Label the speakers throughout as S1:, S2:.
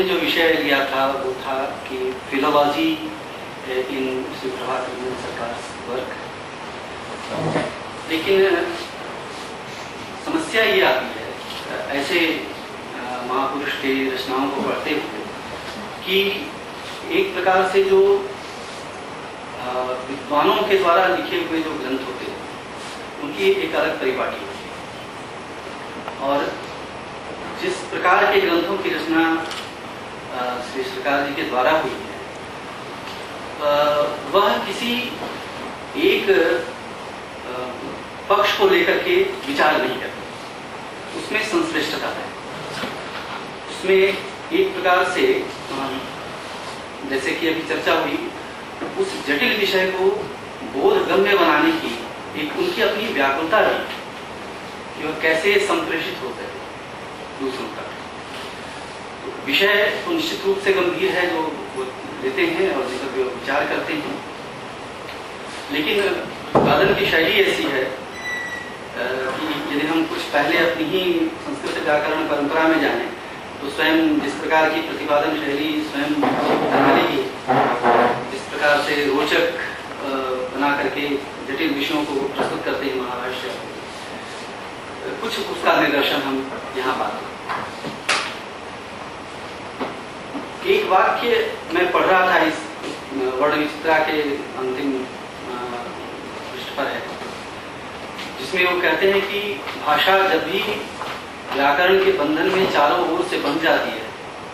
S1: जो विषय लिया था वो था कि फिलोलॉजी इन श्री प्रभाकर सरकार वर्क। लेकिन समस्या ये आती है ऐसे महापुरुष के रचनाओं को पढ़ते हुए कि एक प्रकार से जो विद्वानों के द्वारा लिखे हुए जो ग्रंथ होते हैं उनकी एक अलग परिपाटी होती है, और जिस प्रकार के ग्रंथों की रचना श्री सरकार जी के द्वारा हुई है वह किसी एक पक्ष को लेकर के विचार नहीं करते, उसमें संश्लिष्टता है। उसमें एक प्रकार से जैसे कि अभी चर्चा हुई, उस जटिल विषय को बोधगम्य बनाने की एक उनकी अपनी व्याकुलता रही कि वह कैसे संप्रेषित होते हैं दूसरों का। विषय तो निश्चित रूप से गंभीर है जो वो लेते हैं और जिस पर विचार करते हैं, लेकिन उत्पादन की शैली ऐसी है कि यदि हम कुछ पहले अपनी ही संस्कृत व्याकरण परंपरा में जाएं तो स्वयं जिस प्रकार की प्रतिपादन शैली स्वयं प्रणाली की जिस प्रकार से रोचक बना करके जटिल विषयों को प्रस्तुत करते हैं महाभाष्य, कुछ उसका निदर्शन हम यहाँ पाते हैं। एक वाक्य मैं पढ़ रहा था, इस वर्ण विचित्रा के अंतिम पृष्ठ पर है, जिसमें वो कहते हैं कि भाषा जब भी व्याकरण के बंधन में चारों ओर से बंध जाती है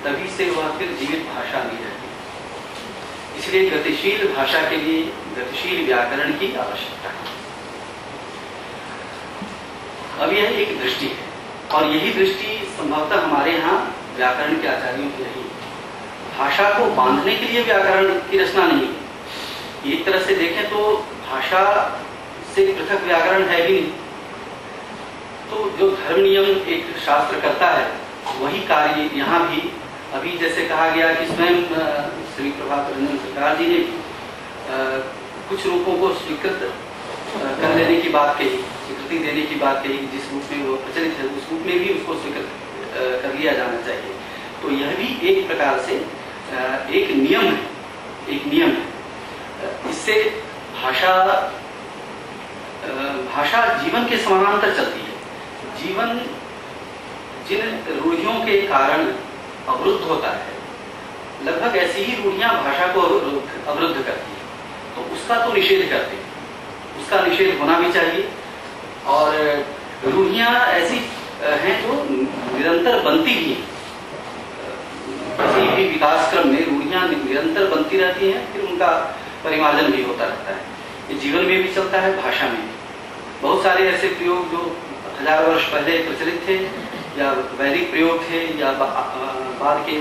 S1: तभी से वह फिर जीवित भाषा नहीं रहती। इसलिए गतिशील भाषा के लिए गतिशील व्याकरण की आवश्यकता है। अब यह एक दृष्टि है और यही दृष्टि संभवतः हमारे यहाँ व्याकरण के आचार्यों की रही। भाषा को बांधने के लिए व्याकरण की रचना नहीं है। एक तरह से देखें तो भाषा से पृथक व्याकरण है भी नहीं। तो जो धर्म नियम एक शास्त्र करता है वही कार्य यहाँ भी अभी जैसे कहा गया कि स्वयं श्री प्रभाकर सरकार जी ने कुछ रूपों को स्वीकृत कर लेने की बात कही, स्वीकृति देने की बात कही, जिस रूप में वो प्रचलित है उस रूप में भी उसको स्वीकृत कर लिया जाना चाहिए। तो यह भी एक प्रकार से एक नियम है, एक नियम है। इससे भाषा जीवन के समानांतर चलती है। जीवन जिन रूढ़ियों के कारण अवरुद्ध होता है, लगभग ऐसी ही रूढ़ियां भाषा को अवरुद्ध करती है, तो उसका तो निषेध करते हैं, उसका निषेध होना भी चाहिए। और रूढ़ियां ऐसी हैं जो निरंतर बनती भी हैं। किसी भी विकास क्रम में रूढ़ियां निरंतर बनती रहती हैं, फिर उनका परिमार्जन भी होता रहता है। ये जीवन में भी चलता है, भाषा में भी। बहुत सारे ऐसे प्रयोग जो 1000 वर्ष पहले प्रचलित थे या वैदिक प्रयोग थे या बाद के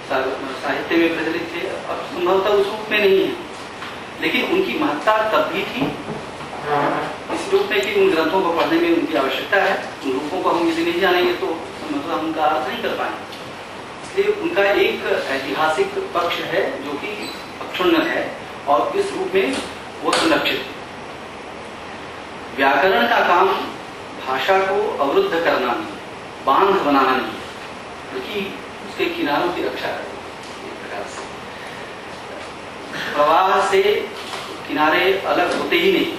S1: साहित्य में प्रचलित थे, अब संभवतः उस रूप में नहीं है, लेकिन उनकी महत्ता तब भी थी इस रूप में कि उन ग्रंथों को पढ़ने में उनकी आवश्यकता है। उन रूपों को हम यदि नहीं जानेंगे तो मतलब हम उनका अर्थ नहीं कर पाएंगे। इसलिए उनका एक ऐतिहासिक पक्ष है जो कि अक्षुण्ण है और इस रूप में वो संरक्षित है। व्याकरण का काम भाषा को अवरुद्ध करना नहीं, बांध बनाना नहीं है, बल्कि उसके किनारों की रक्षा है। एक प्रकार से प्रवाह से किनारे अलग होते ही नहीं।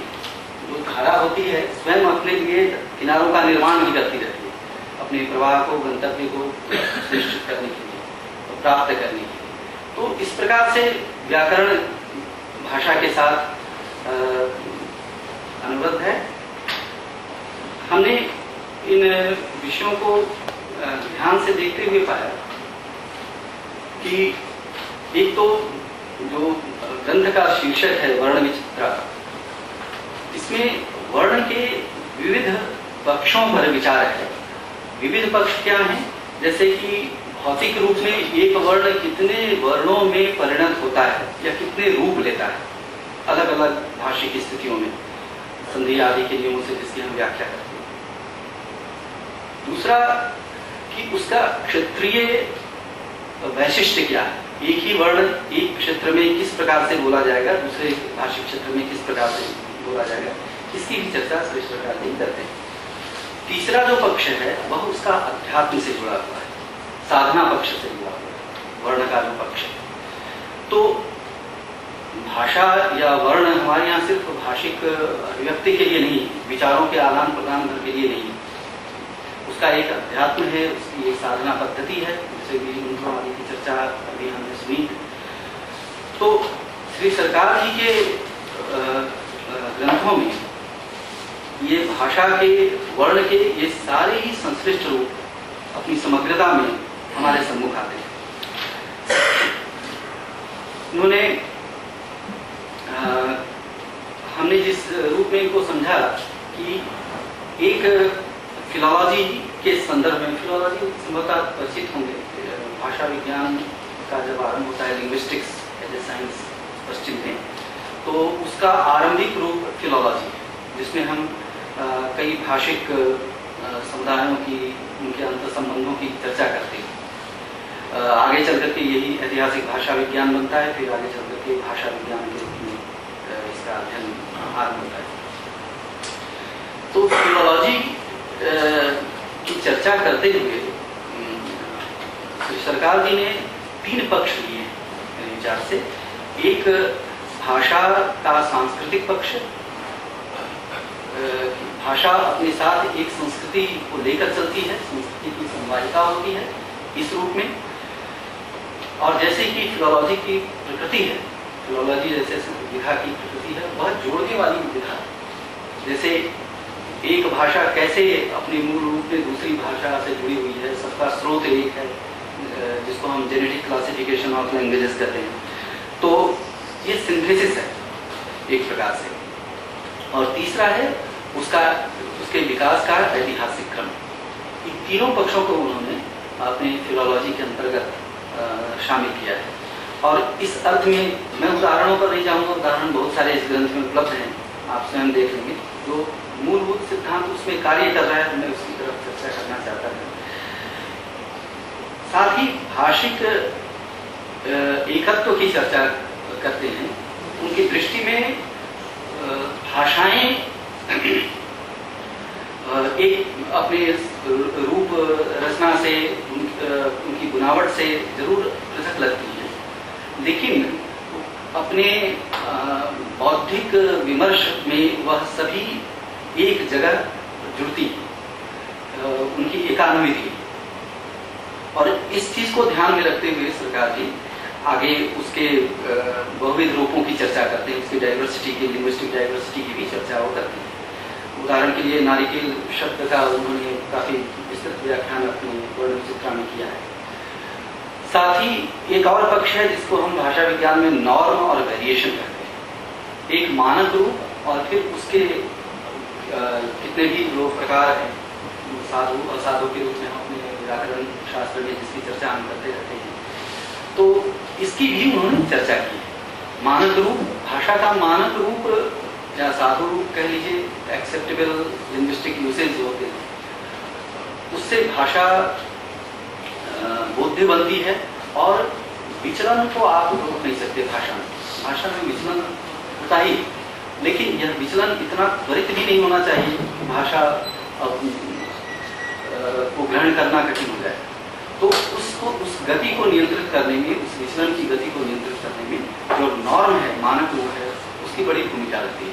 S1: जो धारा होती है स्वयं अपने लिए किनारों का निर्माण भी करती रहती है, अपने प्रवाह को, गंतव्य को सुनिश्चित करने के लिए, तो प्राप्त करने के लिए। तो इस प्रकार से व्याकरण भाषा के साथ अनुबद्ध है। हमने इन विषयों को ध्यान से देखते हुए पाया कि एक तो जो ग्रंथ का शीर्षक है वर्ण विचित्रा, इसमें वर्ण के विविध पक्षों पर विचार है। विविध पक्ष क्या हैं? जैसे कि भौतिक रूप में एक वर्ण कितने वर्णों में परिणत होता है या कितने रूप लेता है अलग अलग भाषिक स्थितियों में, संधि आदि के नियमों से जिसकी हम व्याख्या करते हैं। दूसरा कि उसका क्षेत्रीय वैशिष्ट्य क्या है, एक ही वर्ण एक क्षेत्र में किस प्रकार से बोला जाएगा, दूसरे भाषिक क्षेत्र में किस प्रकार से बोला जाएगा, इसकी भी चर्चा श्री सरकार जी करते हैं। तीसरा जो पक्ष है वह उसका अध्यात्म से जुड़ा हुआ है, साधना पक्ष से जुड़ा हुआ है। वर्ण का जो पक्ष है। तो भाषा या वर्ण हमारे यहाँ सिर्फ भाषिक अभिव्यक्ति के लिए नहीं, विचारों के आदान प्रदान के लिए नहीं, उसका एक अध्यात्म है, उसकी एक साधना पद्धति है, जैसे कि मंत्रों आदि की चर्चा अभी हमने सुनी। तो श्री सरकार जी के ग्रंथों में ये भाषा के, वर्ण के ये सारे ही संश्लिष्ट रूप अपनी समग्रता में हमारे सम्मुख आते हैं। उन्होंने हमने जिस रूप में इनको समझा कि एक फिलॉलॉजी के संदर्भ में, फिलॉलॉजी संभवतः परिचित होंगे, भाषा विज्ञान का जब आरंभ होता है, लिंग्विस्टिक्स एज ए साइंस पश्चिम में, तो उसका आरंभिक रूप फिलॉलॉजी है, जिसमें हम कई भाषिक समुदायों की, उनके अंतर संबंधों की चर्चा करते हैं। आगे चल करके यही ऐतिहासिक भाषा विज्ञान बनता है, फिर आगे चल करके भाषा विज्ञान के रूप में इसका अध्ययन आरंभ होता है। तो फिलॉलॉजी की चर्चा करते हुए सरकार जी ने 3 पक्ष लिए हैं मेरे विचार से। एक भाषा का सांस्कृतिक पक्ष, भाषा अपने साथ एक संस्कृति को लेकर चलती है, संस्कृति की समवायिका होती है इस रूप में। और जैसे कि फिलॉलॉजी की प्रकृति है, फिलॉलॉजी जैसे विधा की प्रकृति है, वह जोड़ने वाली विधा। जैसे एक भाषा कैसे अपने मूल रूप में दूसरी भाषा से जुड़ी हुई है, सबका स्रोत एक है, जिसको हम जेनेटिक क्लासिफिकेशन ऑफ लैंग्वेजेस कहते हैं। तो ये सिंथेसिस है एक प्रकार से। और तीसरा है उसके विकास का ऐतिहासिक क्रम। इन तीनों पक्षों को उन्होंने अपने फिलॉलॉजी के अंतर्गत शामिल किया है। और इस अर्थ में मैं उदाहरणों पर नहीं जाऊंगा, उदाहरण बहुत सारे इस ग्रंथ में उपलब्ध हैं, आप स्वयं देख लेंगे। जो मूलभूत सिद्धांत उसमें कार्य कर रहा है, मैं उसकी तरफ चर्चा करना चाहता हूँ। साथ ही भाषिक एकत्व की चर्चा करते हैं। उनकी दृष्टि में भाषाएं एक अपने रूप रचना से, उनकी बुनावट से जरूर पृथक लगती है, लेकिन अपने बौद्धिक विमर्श में वह सभी एक जगह जुड़ती, उनकी एकान्विति। और इस चीज को ध्यान में रखते हुए सरकार जी आगे उसके बहुविध रूपों की चर्चा करते हैं, उसकी डाइवर्सिटी की, लिंग्विस्टिक डाइवर्सिटी की भी चर्चा वो करते हैं। उदाहरण के लिए नारिकेल शब्द का उन्होंने काफी विस्तृत व्याख्यान अपने वर्ण चित्रा में किया है। साथ ही एक और पक्ष है जिसको हम भाषा विज्ञान में नॉर्म और वेरिएशन कहते हैं। एक मानक रूप और फिर उसके कितने भी दो प्रकार हैं, साधु असाधु के रूप में हम अपने व्याकरण शास्त्र में जिसकी चर्चा हम करते रहते हैं, तो इसकी भी उन्होंने चर्चा की है। मानक रूप, भाषा का मानक रूप या साधु रूप कह लीजिए, एक्सेप्टेबल लिंग्विस्टिक यूसेज होते हैं, उससे भाषा बोध्य बनती है। और विचलन को आप रोक नहीं सकते भाषा में विचलन होता ही, लेकिन यह विचलन इतना त्वरित भी नहीं होना चाहिए कि भाषा को ग्रहण करना कठिन हो जाए। तो उस गति को नियंत्रित करने में, उस विचलन की गति को नियंत्रित करने में जो नॉर्म है, मानक रूप है, उसकी बड़ी भूमिका रहती है।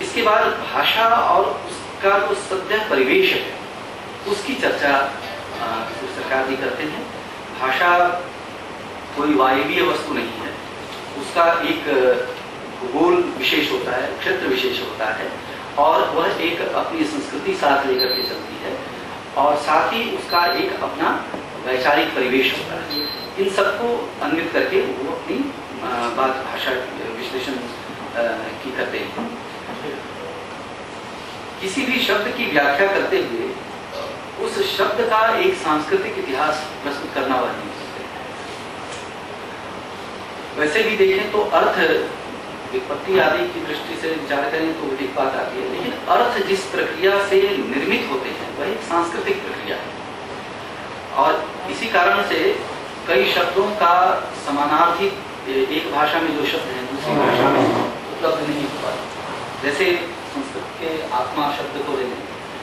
S1: इसके बाद भाषा और उसका जो सद्य परिवेश है उसकी चर्चा सरकार जी करते हैं। भाषा कोई वायवीय वस्तु नहीं है, उसका एक भूगोल विशेष होता है, क्षेत्र विशेष होता है, और वह एक अपनी संस्कृति साथ लेकर के चलती है, और साथ ही उसका एक अपना वैचारिक परिवेश होता है। इन सबको अन्वित करके वो अपनी बात भाषा विश्लेषण की करते हैं। किसी भी शब्द की व्याख्या करते हुए उस शब्द का एक सांस्कृतिक इतिहास प्रस्तुत करना वह नहीं सकते। वैसे भी देखें तो अर्थ, विपत्ति आदि की दृष्टि से विचार करें तो एक बात आती है, लेकिन अर्थ जिस प्रक्रिया से निर्मित होते हैं वह एक सांस्कृतिक प्रक्रिया है। और इसी कारण से कई शब्दों का समानार्थी एक भाषा में जो शब्द है दूसरी भाषा में उपलब्ध नहीं हो पाता। जैसे संस्कृत के आत्मा शब्द को ले लें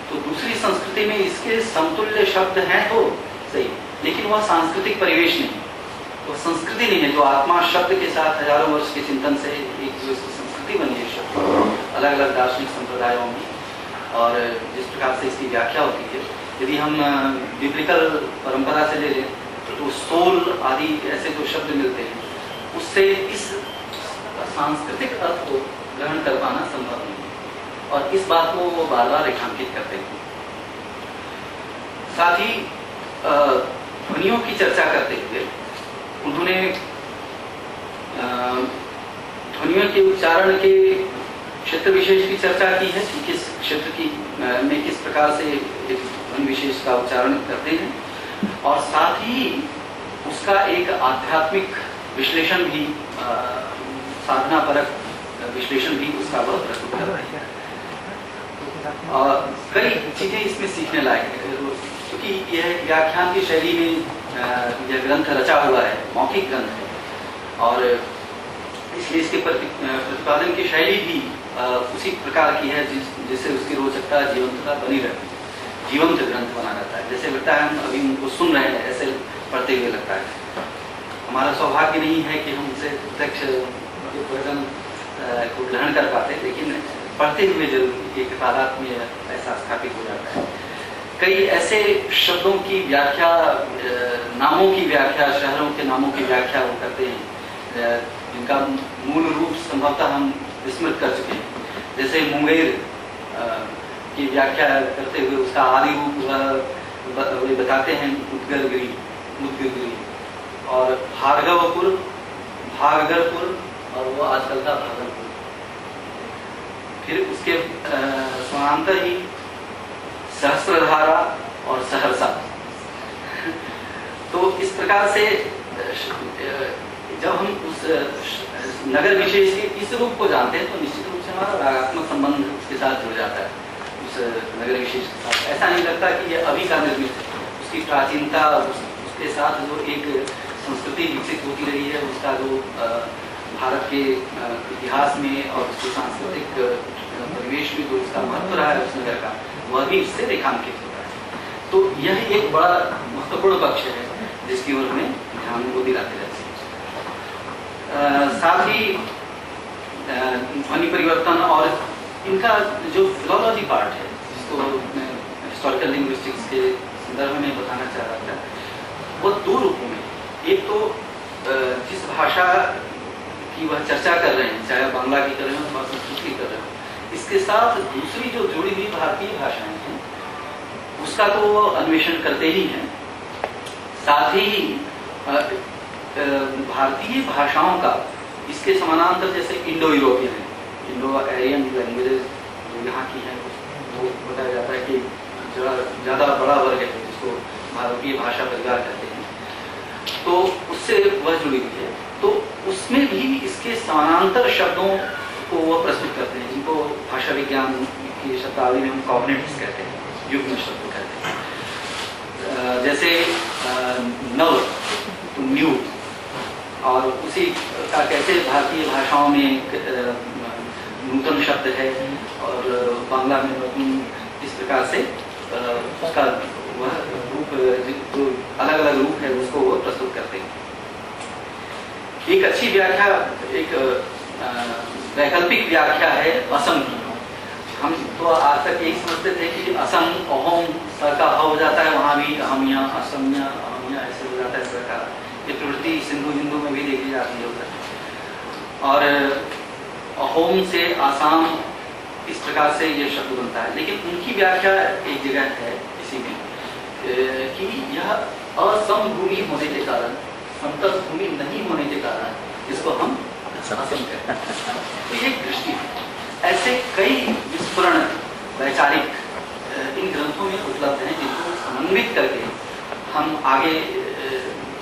S1: तो दूसरी संस्कृति में इसके समतुल्य शब्द हैं तो सही, लेकिन वह सांस्कृतिक परिवेश नहीं, वह संस्कृति नहीं है जो आत्मा शब्द के साथ हजारों वर्ष के चिंतन से एक जो इसकी संस्कृति बनी है शब्द अलग अलग दार्शनिक संप्रदायों में, और जिस प्रकार से इसकी व्याख्या होती है। यदि हम बिब्लिकल परंपरा से ले लें तो सोल आदि ऐसे जो शब्द मिलते हैं, उससे इस सांस्कृतिक अर्थ को ग्रहण कर पाना संभव नहीं है, और इस बात को वो बार बार रेखांकित करते हैं। साथ ही ध्वनियों की चर्चा करते हुए उन्होंने ध्वनियों के उच्चारण के क्षेत्र विशेष की चर्चा की है कि किस क्षेत्र की में किस प्रकार से ध्वनि विशेष का उच्चारण करते हैं, और साथ ही उसका एक आध्यात्मिक विश्लेषण भी, साधना परक विश्लेषण भी उसका वह प्रस्तुत कर रहे हैं। और कई चीजें इसमें सीखने लायक है, क्योंकि यह व्याख्यान की शैली में यह ग्रंथ रचा हुआ है, मौखिक ग्रंथ है, और इसलिए इसके प्रतिपादन की शैली भी उसी प्रकार की है जिससे उसकी रोचकता, जीवंतता बनी रहती है, जीवंत ग्रंथ बना रहता है। जैसे लगता है हम अभी उनको सुन रहे हैं, ऐसे पढ़ते हुए लगता है। हमारा सौभाग्य नहीं है कि हम उसे प्रत्यक्ष वचन को ग्रहण कर पाते, लेकिन पढ़ते हुए जरूर एक तादाद में ऐसा स्थापित हो जाता है। कई ऐसे शब्दों की व्याख्या, नामों की व्याख्या, शहरों के नामों की व्याख्या वो करते हैं जिनका मूल रूप संभवतः हम विस्मृत कर चुके हैं। जैसे मुंगेर की व्याख्या करते हुए उसका आदि रूप बताते हैं उदगरगिरी, और भार्गवपुर, भागरपुर, और वो आजकल का भागलपुर। फिर उसके समांतर ही सहस्त्रधारा और सहरसा। तो इस प्रकार से जब हम उस नगर विशेष के इस रूप को जानते हैं तो निश्चित रूप से हमारा रागात्मक संबंध उसके साथ जुड़ जाता है, उस नगर विशेष के साथ। ऐसा नहीं लगता कि ये अभी का निर्मित है, उसकी प्राचीनता, उसके साथ जो एक संस्कृति विकसित होती रही है, उसका जो भारत के इतिहास में और उसके सांस्कृतिक परिवेश में जो उसका महत्व रहा है उस नगर का, वह भी इससे रेखांकित होता है। तो यह एक बड़ा महत्वपूर्ण पक्ष है जिसकी ओर हमें ध्यान को दिलाते रहते हैं। साथ ही ध्वनि परिवर्तन और इनका जो फिलोलॉजी पार्ट है, जिसको मैं हिस्टोरिकल लिंग्विस्टिक्स के संदर्भ में बताना चाह रहा था, वो दो रूपों में। एक तो जिस भाषा की वह चर्चा कर रहे हैं, चाहे बांग्ला की कर रहे हो, संस्कृत की कर रहे हो, इसके साथ दूसरी जो जुड़ी हुई भारतीय भाषाएं हैं उसका तो वो अन्वेषण करते ही हैं। साथ ही भारतीय भाषाओं का इसके समानांतर जैसे इंडो यूरोपियन है, इंडो एरियन लैंग्वेजेस जो यहाँ की है, वो बताया जाता है कि ज़्यादा बड़ा वर्ग है जिसको भारतीय भाषा परिवार कहते हैं, तो उससे वह जुड़ी हुई है। तो उसमें भी इसके समानांतर शब्दों को वह प्रस्तुत करते हैं, जिनको भाषा विज्ञान की शब्दावली में हम कॉग्नेटिव्स कहते हैं, युग्म शब्द कहते हैं। जैसे नव तो न्यू, और उसी का कैसे भारतीय भाषाओं में नूतन शब्द है, और बांग्ला में नूतन, इस प्रकार से उसका वह रूप, जो अलग अलग रूप है उसको वो प्रस्तुत करते हैं। एक अच्छी व्याख्या, एक वैकल्पिक व्याख्या है असम की। हम तो आज तक यही समझते थे कि असम अहोम का हो जाता है, वहाँ भी अहमिया, असमिया, अहमिया ऐसे हो जाता है। इस प्रकार ये प्रवृत्ति सिंधु हिंदू में भी देखी जाती है उधर, और अहोम से आसाम, इस प्रकार से ये शब्द बनता है। लेकिन उनकी व्याख्या एक जगह है इसी में कि यह असमभूमि होने के कारण, समतल भूमि नहीं होने के कारण इसको हम असम कहते हैं। तो ये दृष्टि है। ऐसे कई विस्फोरण वैचारिक इन ग्रंथों में उपलब्ध हैं जिनको समन्वित करके हम आगे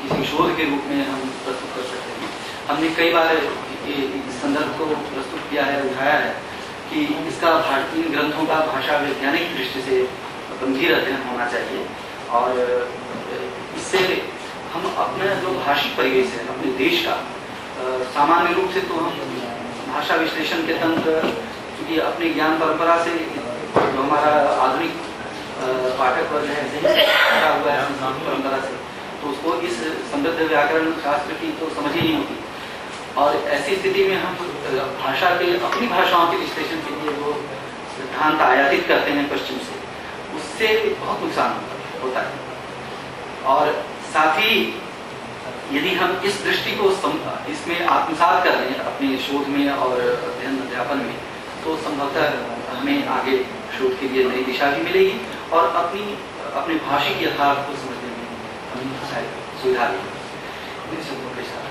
S1: किसी शोध के रूप में हम प्रस्तुत कर सकते हैं। हमने कई बार इस संदर्भ को प्रस्तुत किया है, उठाया है कि इसका भारतीय ग्रंथों का भाषा वैज्ञानिक दृष्टि से गंभीर अध्ययन होना चाहिए, और इससे हम अपने जो भाषिक परिवेश है अपने देश का, सामान्य रूप से तो हम भाषा विश्लेषण के तंत्र, क्योंकि अपनी ज्ञान परंपरा से जो हमारा आधुनिक पाठक वर्ग है हुआ है परंपरा से, तो उसको इस समृद्ध व्याकरण शास्त्र की तो समझ ही नहीं होती। और ऐसी स्थिति में हम भाषा के अपनी भाषाओं के विश्लेषण के लिए वो सिद्धांत आयातित करते हैं पश्चिम से, उससे बहुत नुकसान होता है। और साथ ही यदि हम इस दृष्टि को इसमें आत्मसात कर लें अपने शोध में और अध्ययन अध्यापन में, तो संभवतः हमें आगे शोध के लिए नई दिशा भी मिलेगी और अपने भाषिक यथार्थ को समझने में हमें शायद सुविधा भी। इन शब्दों के साथ